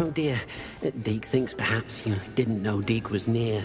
Oh dear. Deke thinks perhaps you didn't know Deke was near.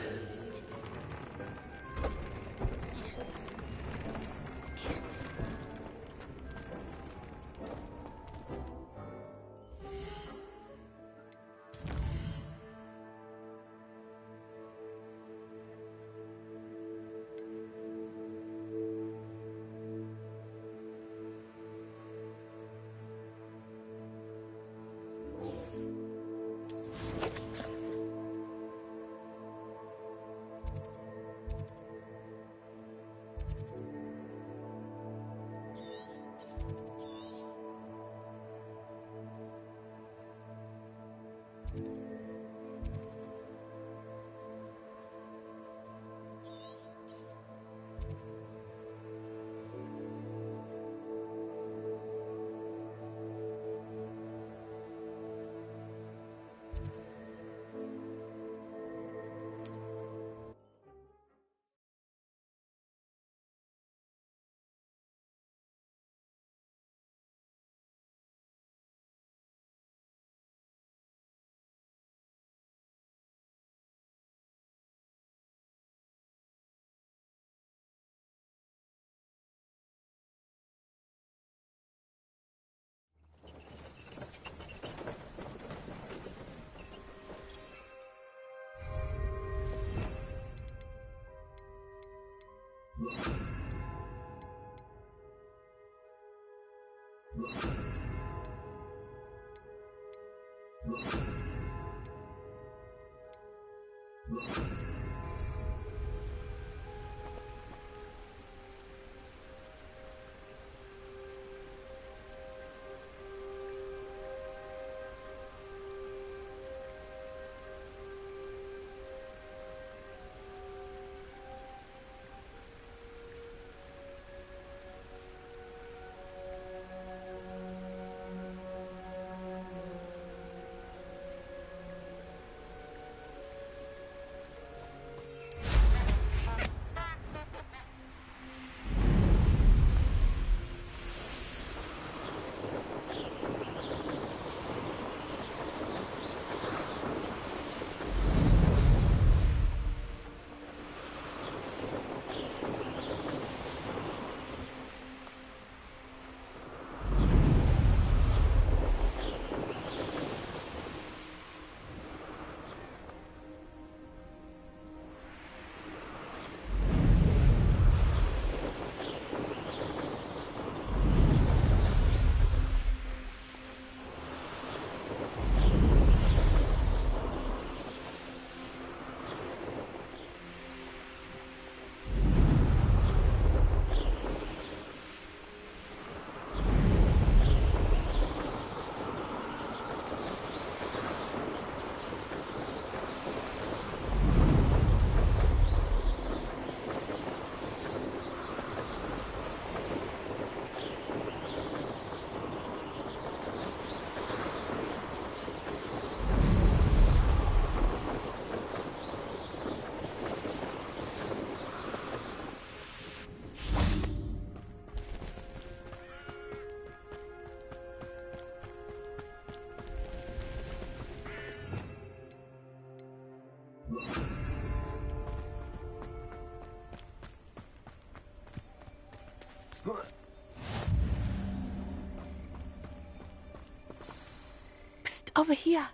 Psst, over here,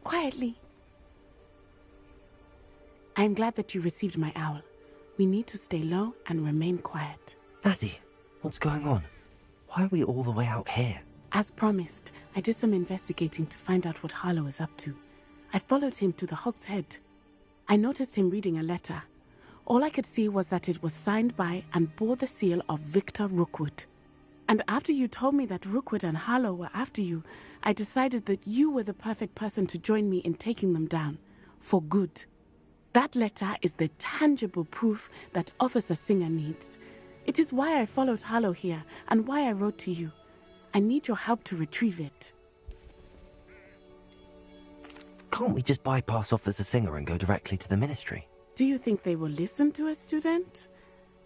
quietly. I'm glad that you received my owl. We need to stay low and remain quiet. Lassie, what's going on? Why are we all the way out here? As promised, I did some investigating to find out what Harlow is up to. I followed him to the Hog's Head. I noticed him reading a letter. All I could see was that it was signed by and bore the seal of Victor Rookwood. And after you told me that Rookwood and Harlow were after you, I decided that you were the perfect person to join me in taking them down. For good. That letter is the tangible proof that Officer Singer needs. It is why I followed Harlow here and why I wrote to you. I need your help to retrieve it. Can't we just bypass Officer Singer and go directly to the Ministry? Do you think they will listen to a student?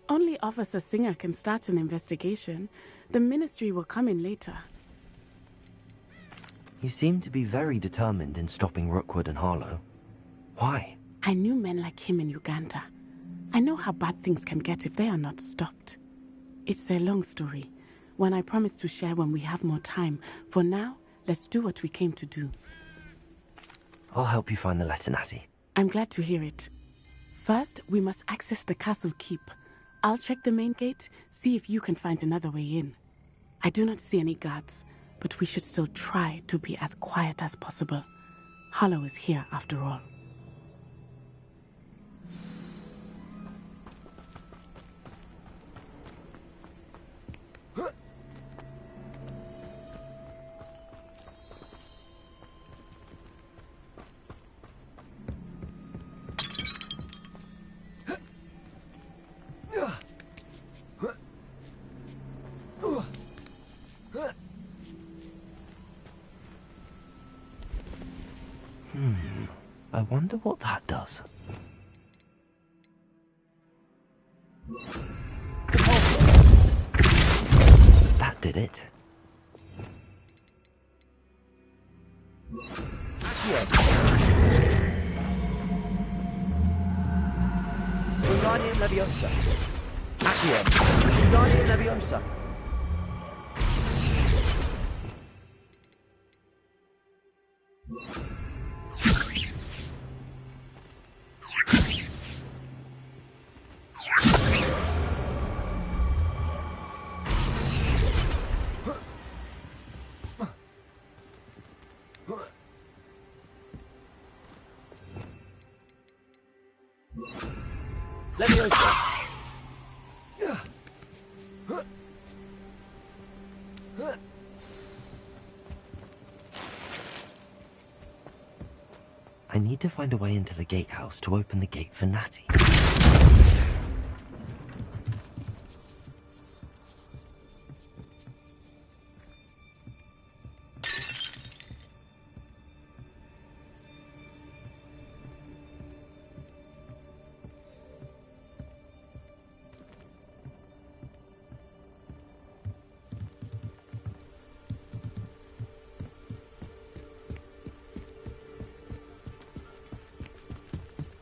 Only Officer Singer can start an investigation. The Ministry will come in later. You seem to be very determined in stopping Rookwood and Harlow. Why? I knew men like him in Uganda. I know how bad things can get if they are not stopped. It's a long story, one I promise to share when we have more time. For now, let's do what we came to do. I'll help you find the letter, Natty. I'm glad to hear it. First, we must access the castle keep. I'll check the main gate, see if you can find another way in. I do not see any guards, but we should still try to be as quiet as possible. Harlow is here after all. I wonder what that does. That did it. Wingardium Leviosa. Accio. Wingardium Leviosa. Leviosa. I need to find a way into the gatehouse to open the gate for Natty.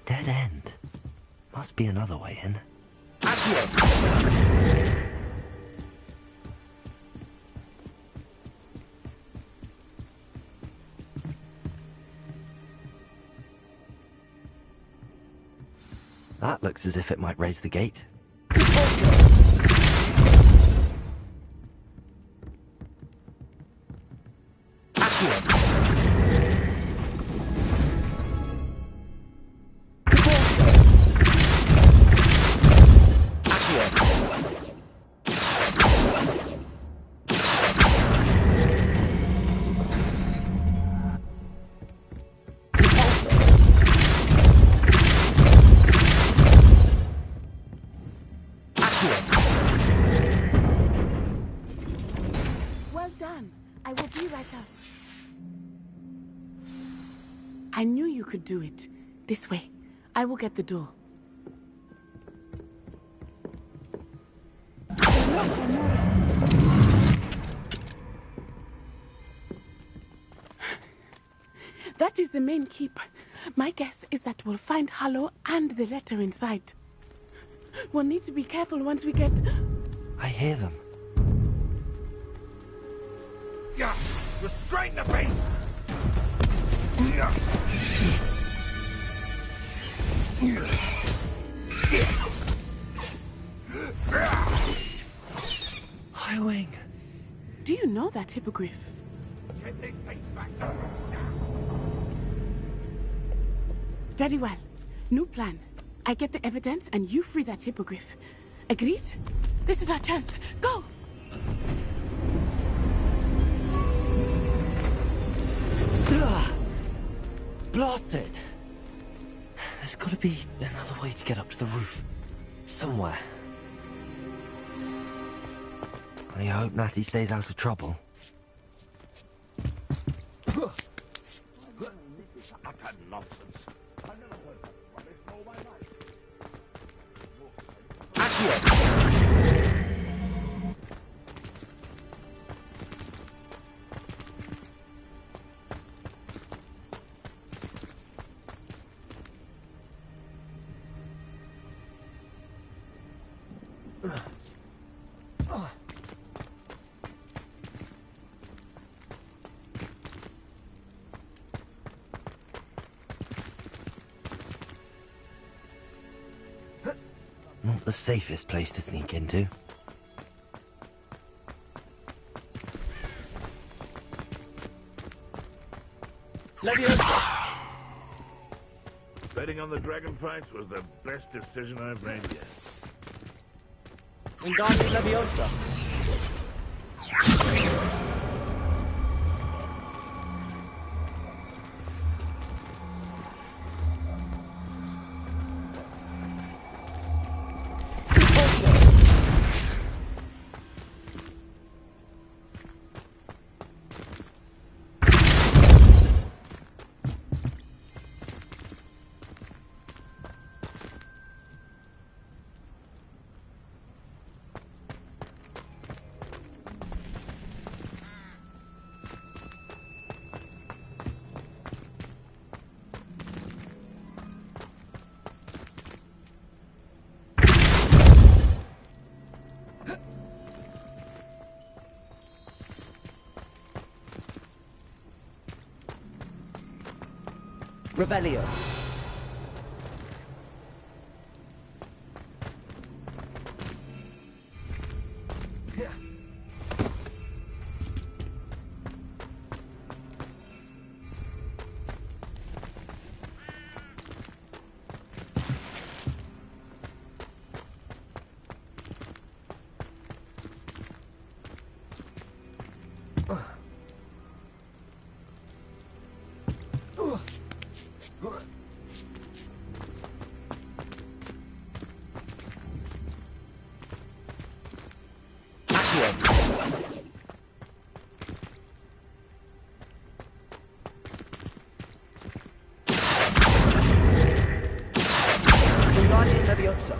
Dead end. Must be another way in. That looks as if it might raise the gate. Well done. I will be right up. I knew you could do it. This way. I will get the door. That is the main keep. My guess is that we'll find Harlow and the letter inside. We'll need to be careful once we get... I hear them. Yeah, restrain the beast! Highwing. Do you know that hippogriff? Get this thing back up now! Very well. New plan. I get the evidence and you free that hippogriff. Agreed? This is our chance. Go! Blasted! There's got to be another way to get up to the roof. Somewhere. I hope Natty stays out of trouble. Not the safest place to sneak into. Leviosa! Betting on the dragon fights was the best decision I've made yet. Wingardium Leviosa! Revelio. Wingardium Leviosa.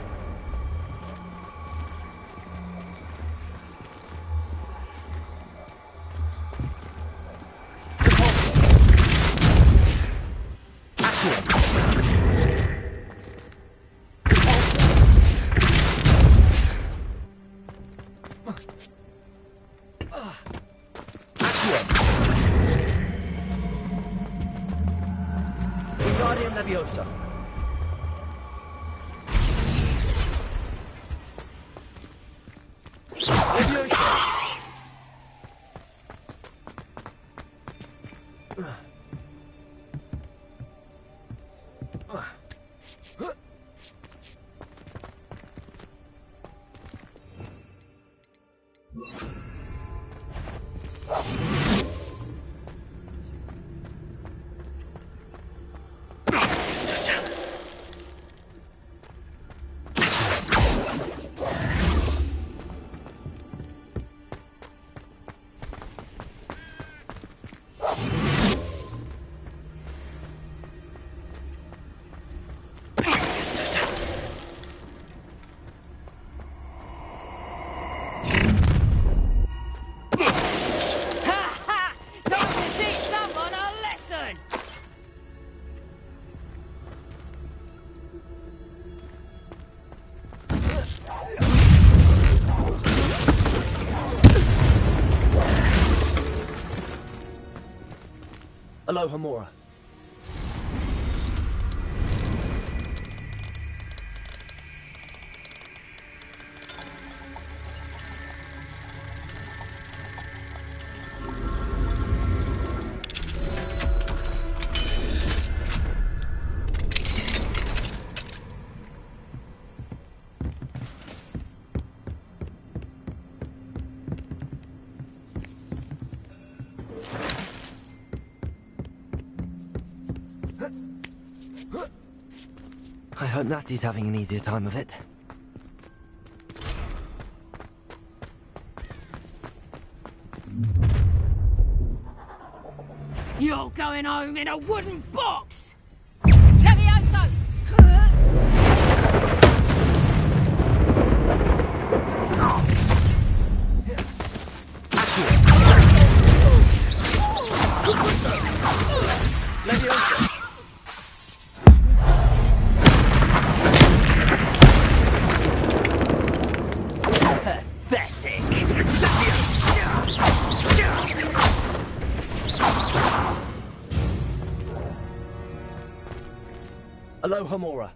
Wingardium Leviosa. Aloha Mora. I hope Natty's having an easier time of it. You're going home in a wooden box! Levioso! Leviosa. Aloha Mora.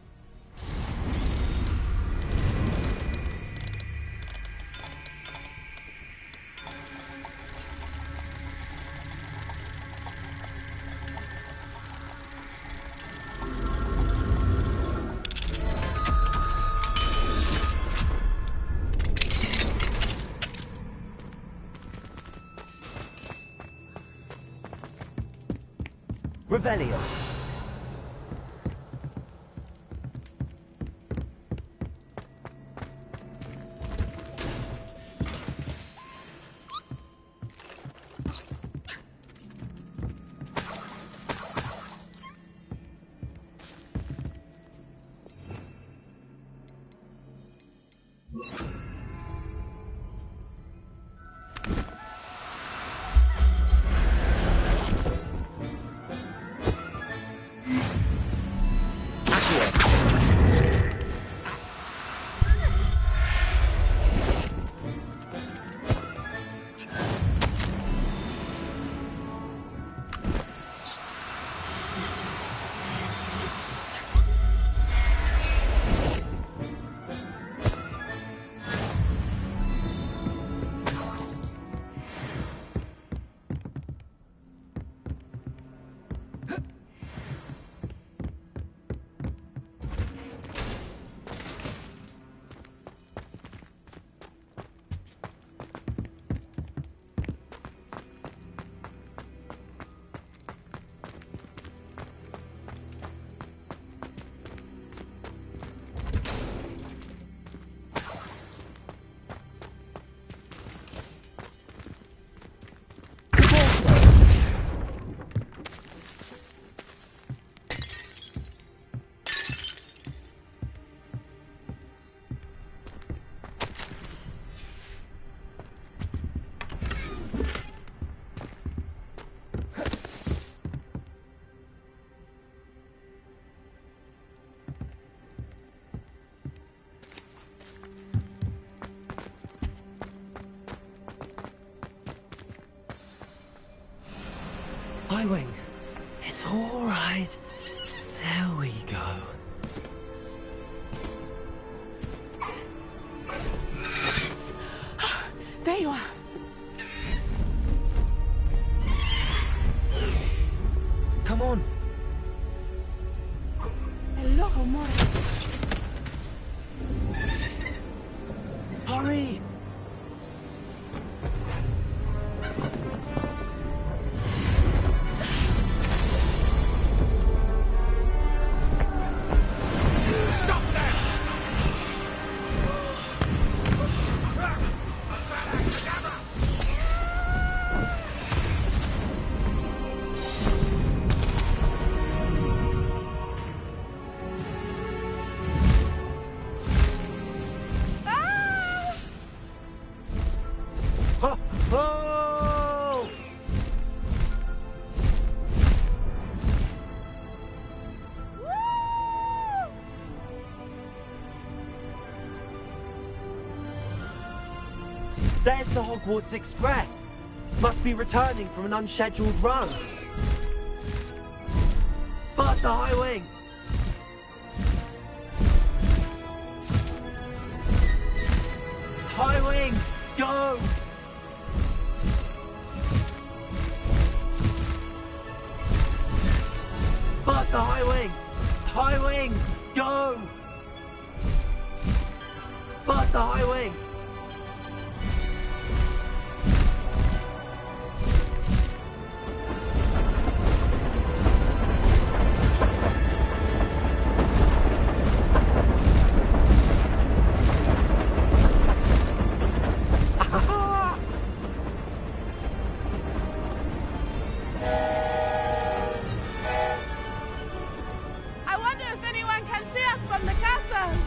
Revelio. Highwing. It's all right. There we go. There you are. Come on. Hello, amore. Hurry. Oh! There's the Hogwarts Express. Must be returning from an unscheduled run. Faster, Highwing! Highwing, go! Faster, Highwing! Highwing, go! Faster, Highwing! I wonder if anyone can see us from the castle.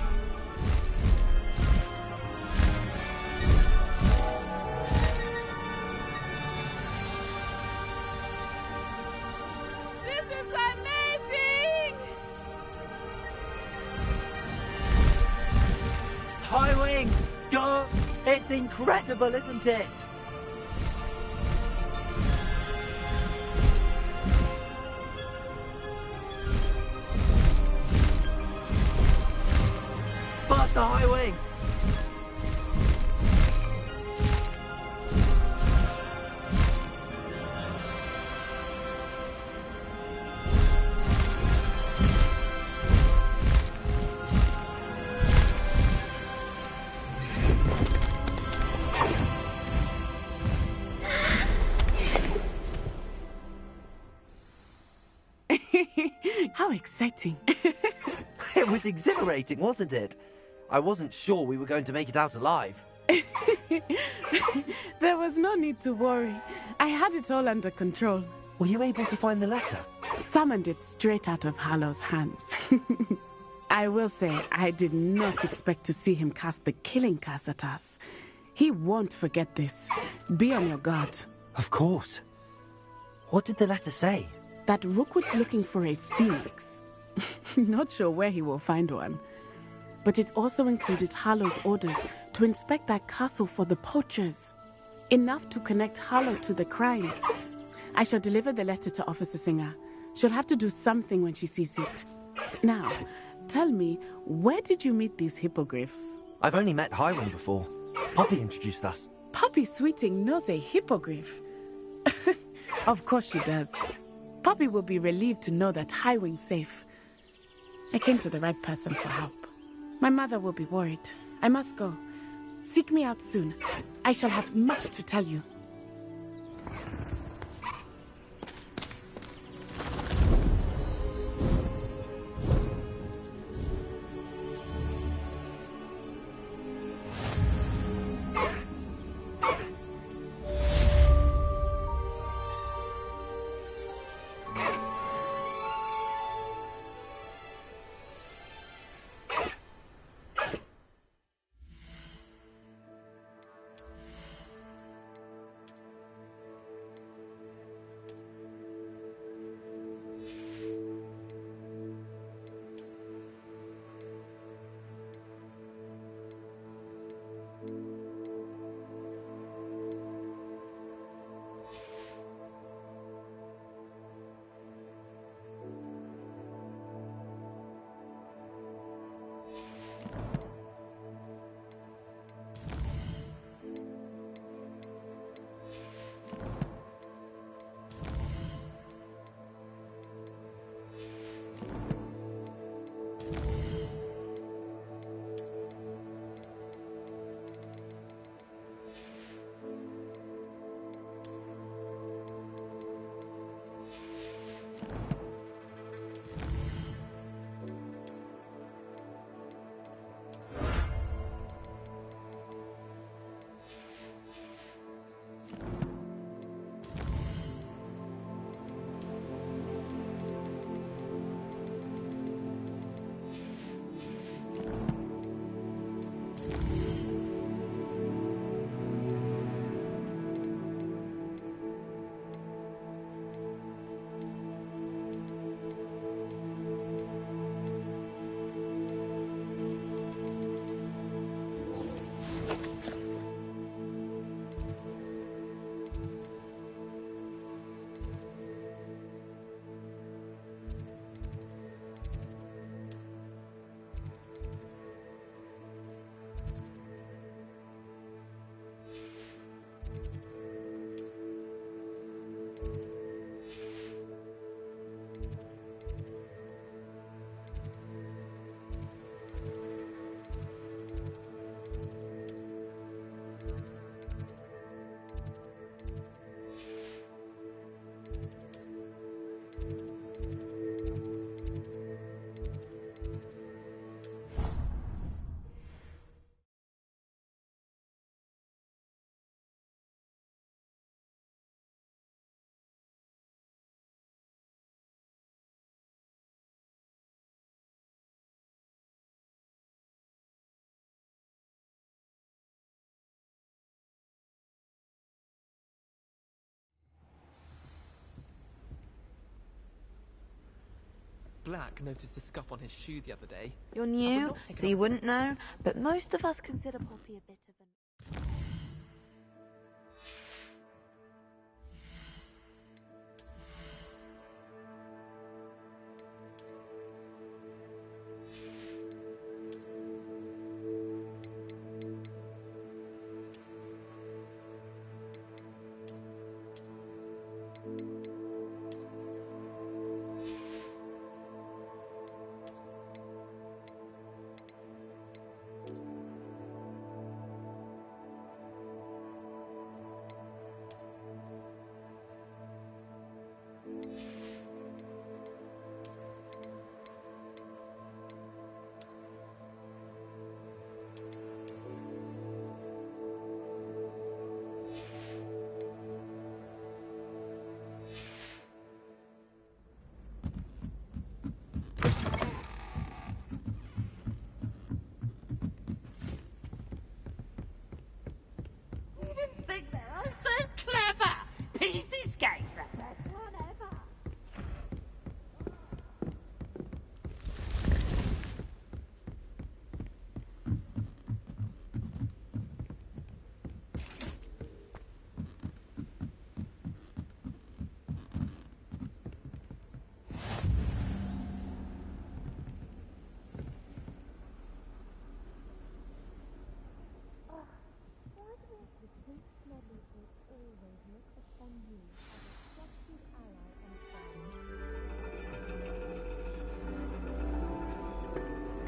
This is amazing! Highwing, go! It's incredible, isn't it? Faster, Highwing! exciting. It was exhilarating, wasn't it? I wasn't sure we were going to make it out alive. There was no need to worry. I had it all under control. Were you able to find the letter? Summoned it straight out of Harlow's hands. I will say, I did not expect to see him cast the killing curse at us. He won't forget this. Be on your guard. Of course. What did the letter say? That Rookwood's looking for a phoenix. Not sure where he will find one. But it also included Harlow's orders to inspect that castle for the poachers. Enough to connect Harlow to the crimes. I shall deliver the letter to Officer Singer. She'll have to do something when she sees it. Now, tell me, where did you meet these hippogriffs? I've only met Highwing before. Poppy introduced us. Poppy Sweeting knows a hippogriff. Of course she does. Poppy will be relieved to know that Highwing's safe. I came to the right person for help. My mother will be worried. I must go. Seek me out soon. I shall have much to tell you. Black noticed the scuff on his shoe the other day. You're new, so you wouldn't know, but most of us consider Poppy a bit of an...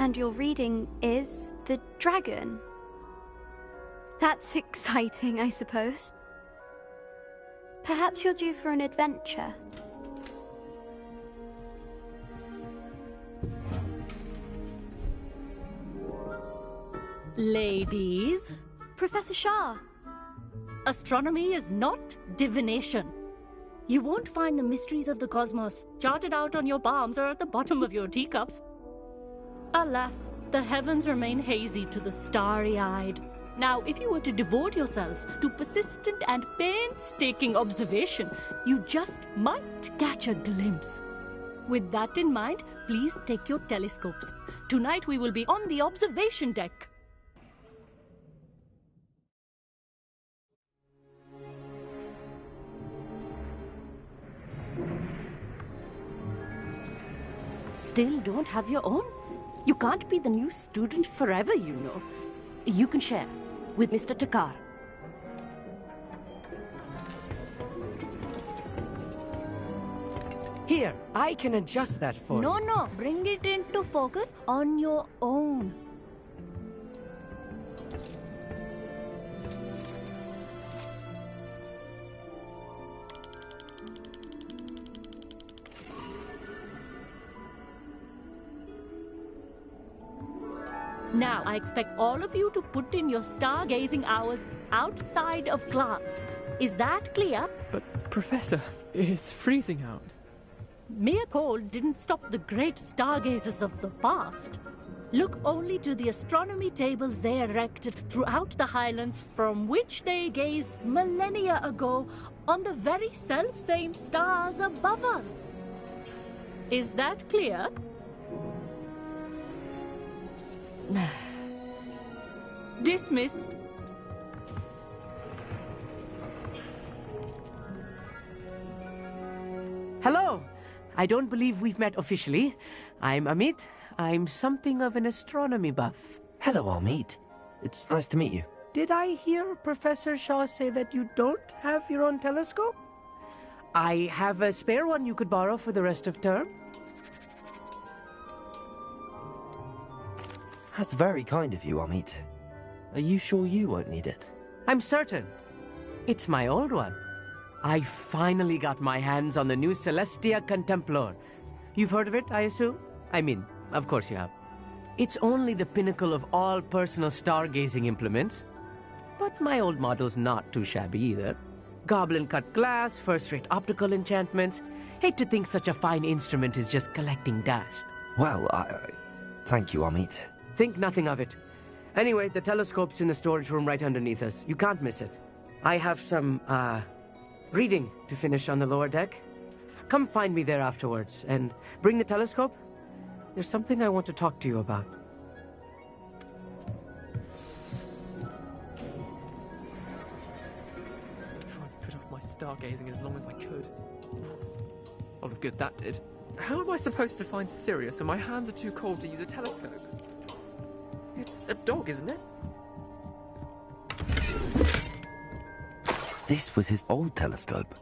And your reading is the dragon. That's exciting, I suppose. Perhaps you're due for an adventure. Ladies, Professor Shah. astronomy is not divination. You won't find the mysteries of the cosmos charted out on your palms or at the bottom of your teacups. Alas, the heavens remain hazy to the starry-eyed. Now, if you were to devote yourselves to persistent and painstaking observation, you just might catch a glimpse. With that in mind, please take your telescopes. Tonight we will be on the observation deck. Still don't have your own? You can't be the new student forever, you know. You can share with Mr. Takar. Here, I can adjust that for you. No, bring it into focus on your own. Now, I expect all of you to put in your stargazing hours outside of class. Is that clear? But, Professor, it's freezing out. Mere cold didn't stop the great stargazers of the past. Look only to the astronomy tables they erected throughout the highlands from which they gazed millennia ago on the very self-same stars above us. Is that clear? Dismissed. Hello! I don't believe we've met officially. I'm Amit. I'm something of an astronomy buff. Hello, Amit. It's nice to meet you. Did I hear Professor Shaw say that you don't have your own telescope? I have a spare one you could borrow for the rest of term. That's very kind of you, Amit. Are you sure you won't need it? I'm certain. It's my old one. I finally got my hands on the new Celestia Contemplor. You've heard of it, I assume? I mean, of course you have. It's only the pinnacle of all personal stargazing implements. But my old model's not too shabby either. Goblin-cut glass, first-rate optical enchantments. Hate to think such a fine instrument is just collecting dust. Well, thank you, Amit. Think nothing of it. Anyway, the telescope's in the storage room right underneath us. You can't miss it. I have some, reading to finish on the lower deck. Come find me there afterwards, and bring the telescope. There's something I want to talk to you about. Tried to put off my stargazing as long as I could. A lot of good that did. How am I supposed to find Sirius when my hands are too cold to use a telescope? It's a dog, isn't it? This was his old telescope.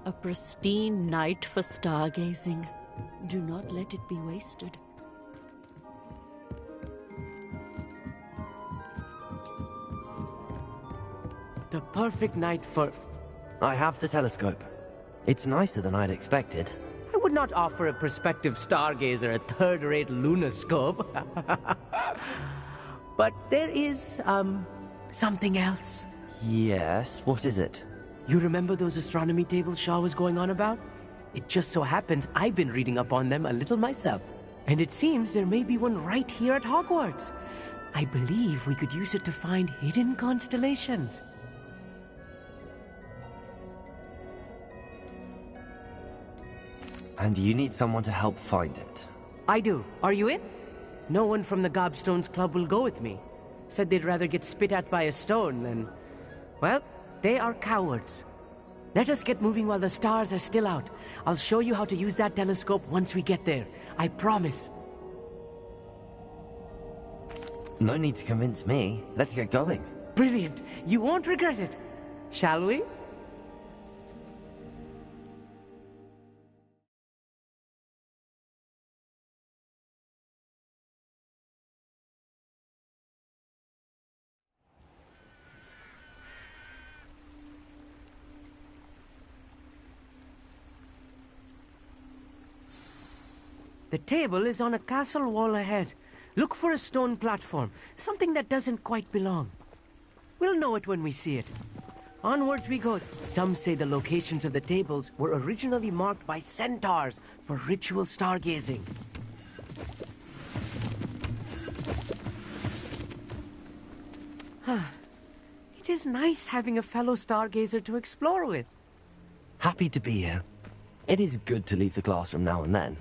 A pristine night for stargazing. Do not let it be wasted. The perfect night for... I have the telescope. It's nicer than I'd expected. I would not offer a prospective stargazer a third-rate lunoscope. But there is, something else. Yes, what is it? You remember those astronomy tables Shaw was going on about? It just so happens I've been reading up on them a little myself. And it seems there may be one right here at Hogwarts. I believe we could use it to find hidden constellations. And you need someone to help find it. I do. Are you in? No one from the Gobstones Club will go with me. Said they'd rather get spit at by a stone than... Well, they are cowards. Let us get moving while the stars are still out. I'll show you how to use that telescope once we get there. I promise. No need to convince me. Let's get going. Brilliant. You won't regret it. Shall we? The table is on a castle wall ahead. Look for a stone platform, something that doesn't quite belong. We'll know it when we see it. Onwards we go. Some say the locations of the tables were originally marked by centaurs for ritual stargazing. It is nice having a fellow stargazer to explore with. Happy to be here. It is good to leave the classroom now and then.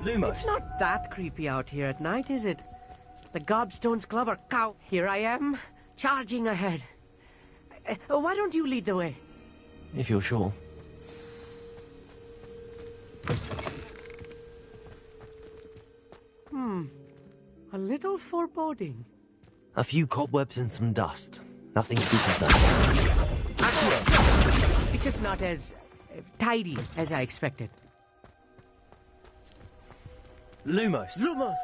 Lumos. It's not that creepy out here at night, is it? The Gobstones Club are cow. Here I am, charging ahead. Why don't you lead the way? If you're sure. A little foreboding. A few cobwebs and some dust. Nothing to be concerned about. It's just not as tidy as I expected. Lumos. Lumos!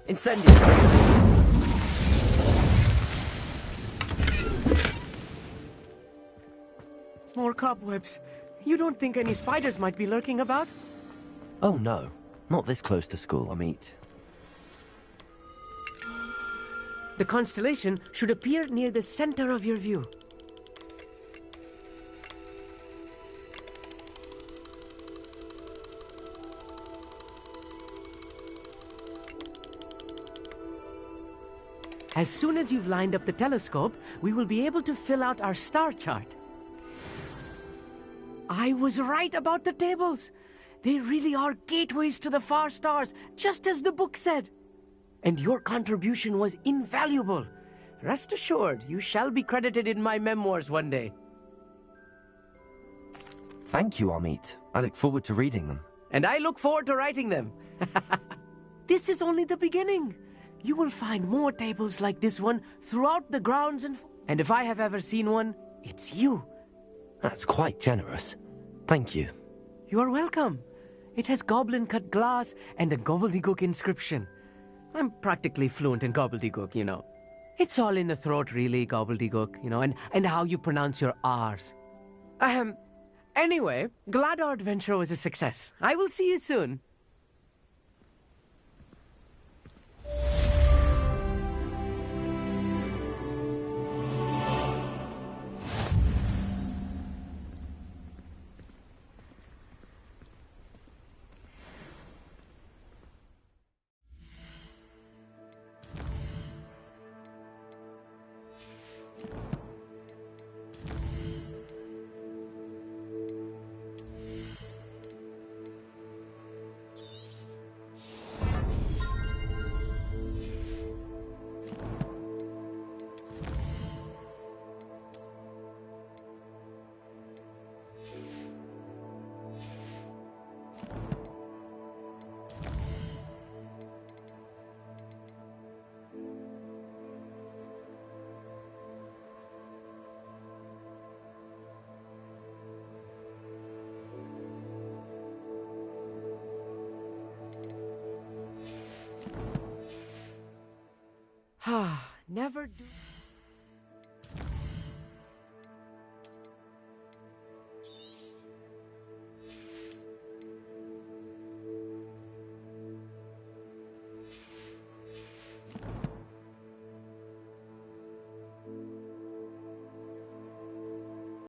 Incendio. More cobwebs. You don't think any spiders might be lurking about? Oh no. Not this close to school, Amit. The constellation should appear near the center of your view. As soon as you've lined up the telescope, we will be able to fill out our star chart. I was right about the tables. They really are gateways to the far stars, just as the book said. And your contribution was invaluable. Rest assured, you shall be credited in my memoirs one day. Thank you, Amit. I look forward to reading them. And I look forward to writing them. This is only the beginning. You will find more tables like this one throughout the grounds and if I have ever seen one, it's you. That's quite generous. Thank you. You are welcome. It has goblin-cut glass and a gobbledygook inscription. I'm practically fluent in gobbledygook, you know. It's all in the throat, really, gobbledygook, you know, and how you pronounce your R's. Anyway, glad our adventure was a success. I will see you soon. Never do.